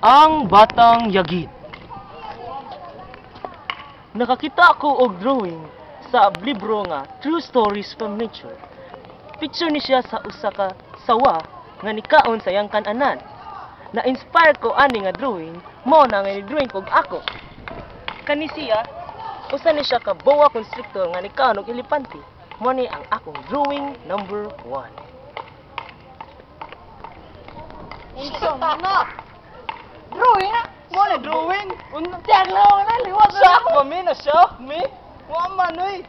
Ang Batang Yagid. Nakakita ako og drawing sa libro nga True Stories from Nature. Picture ni siya sa usa ka sawa nga nikaon sa iyang kan-anan. Na-inspire ko ani nga drawing, mao na nga ni-drawing kog ako. Kani siya, usa ni siya ka boa constrictor nga nikaon og elepante. Mao ni ang akong drawing number 1. Unsa man na? Drawing na? Mo na drawing? Tiyan lang na liwat. Shock me na shock me. Wa man oy.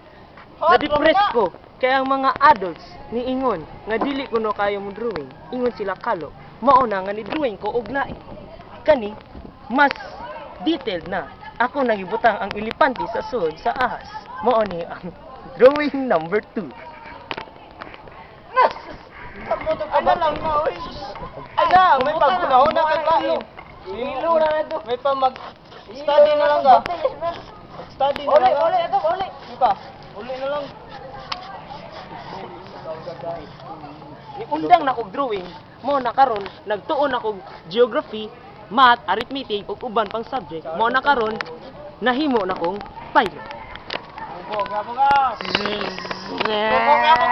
Na-depress ko kaya ang mga adults niingon nga dili ko no kayo mo drawing. Ingon sila kalo. Mao na nga ni drawing ko og lain. Kani mas detailed na. Ako nagibutang ang elepante sa sud sa ahas. Mao ni ang drawing number 2. Ano lang na oy. Ana, may pagkunahon na kay kain. Ilo na na to. May pa mag-study na lang ga. Study na lang. Uli, ito, uli. Di ba? Uli na lang. Undang na kog drawing, mo na karon nagtuon na kog geography, math, arithmetic ug uban pang subject. Mo na karon nahimo na kong pilot. Bubog nga mo nga. Yeah.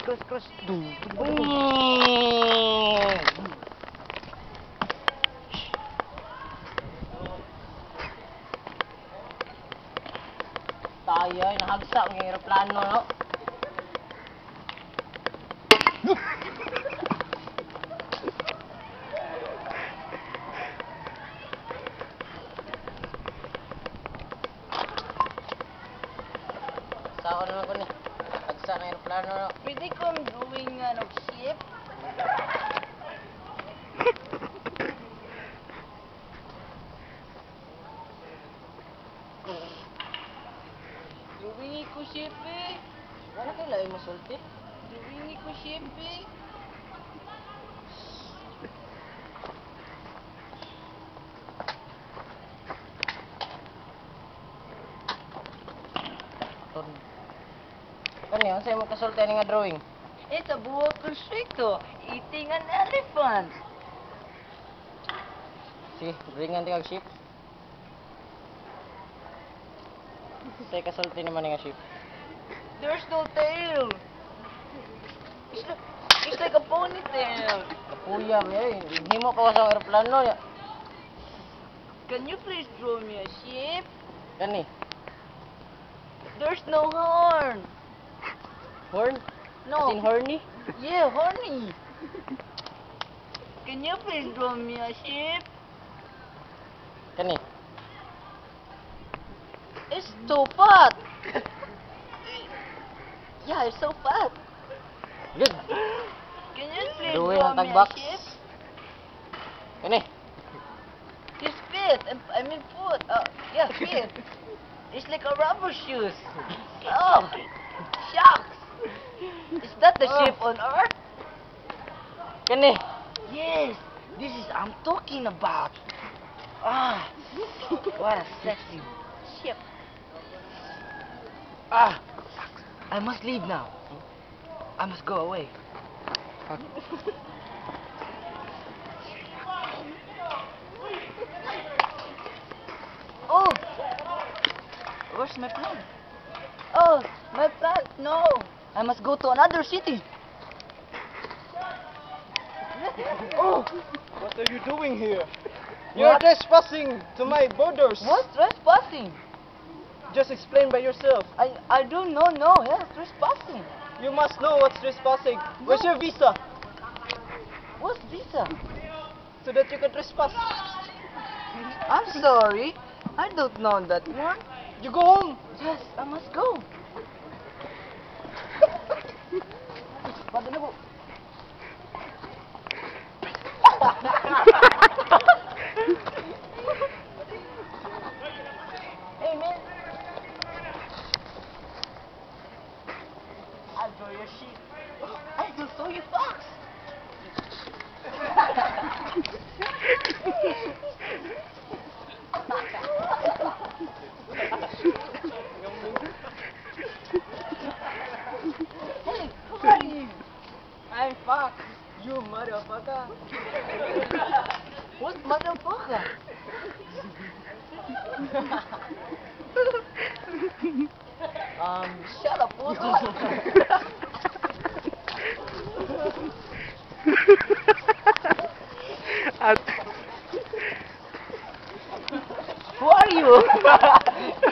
Cross. Tayo ay nahagsa ang aeroplano, no? Saan naman ko ni? Hagsa ang aeroplano, no? Pwede kong drawing nga ng ship? Drawing ko ship, eh. Wala kayo lang masulti? Drawing ko ship, eh. Ano sa'yo mo kasulti nga drawing? It's a boa constrictor eating an elephant. Si, drawingan tingag sheep. Sa'yo kasulti naman nga sheep. There's no tail. It's like a ponytail. Kapuya, eh. Himo ka sa aeroplano. Can you please draw me a sheep? Kani? There's no horn. Horn? No. As in horny? Yeah, horny. Can you please draw me a sheep? Kani? It's too fat. Yeah, it's so fat. Good. Can you please draw me a sheep? Kani? His feet. I mean foot. Yeah, feet. It's like a rubber shoes. Oh, shucks. Is that the ship on Earth? Kani? Yes, this is I'm talking about. Ah, what a sexy ship. Ah, I must leave now. I must go away. Oh, where's my plan? Oh, my plan? No. I must go to another city. Oh, what are you doing here? You're trespassing to my borders. What's trespassing? Just explain by yourself. I don't know. No, yeah, trespassing. You must know what's trespassing. Where's your visa? What's visa? So that you can trespass. I'm sorry. I don't know that one. You go home. Yes, I must go. Bago na po. Hey man. I'll draw your sheep. I will show you fox. Hey, who are you? fuck? You motherfucker. What motherfucker? Shut up, puto. Who are you?